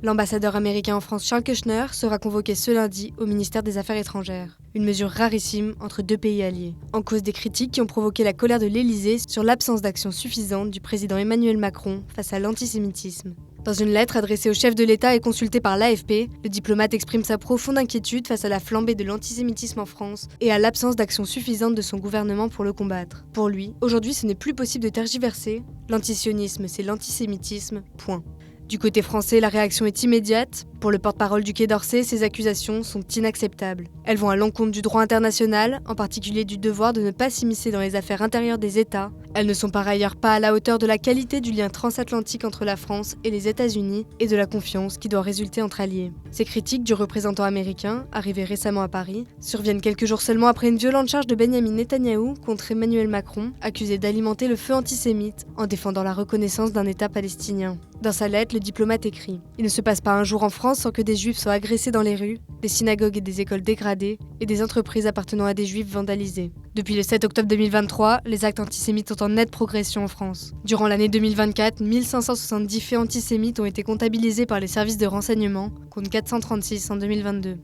L'ambassadeur américain en France Charles Kushner sera convoqué ce lundi au ministère des Affaires étrangères. Une mesure rarissime entre deux pays alliés. En cause des critiques qui ont provoqué la colère de l'Élysée sur l'absence d'action suffisante du président Emmanuel Macron face à l'antisémitisme. Dans une lettre adressée au chef de l'État et consultée par l'AFP, le diplomate exprime sa profonde inquiétude face à la flambée de l'antisémitisme en France et à l'absence d'action suffisante de son gouvernement pour le combattre. Pour lui, aujourd'hui ce n'est plus possible de tergiverser. L'antisionisme, c'est l'antisémitisme, point. Du côté français, la réaction est immédiate. Pour le porte-parole du Quai d'Orsay, ces accusations sont inacceptables. Elles vont à l'encontre du droit international, en particulier du devoir de ne pas s'immiscer dans les affaires intérieures des États. Elles ne sont par ailleurs pas à la hauteur de la qualité du lien transatlantique entre la France et les États-Unis et de la confiance qui doit résulter entre alliés. Ces critiques du représentant américain, arrivé récemment à Paris, surviennent quelques jours seulement après une violente charge de Benyamin Netanyahou contre Emmanuel Macron, accusé d'alimenter le feu antisémite en défendant la reconnaissance d'un État palestinien. Dans sa lettre, le diplomate écrit « Il ne se passe pas un jour en France sans que des juifs soient agressés dans les rues, des synagogues et des écoles dégradées, et des entreprises appartenant à des juifs vandalisées. Depuis le 7 octobre 2023, les actes antisémites sont en nette progression en France. Durant l'année 2024, 1570 faits antisémites ont été comptabilisés par les services de renseignement, contre 436 en 2022.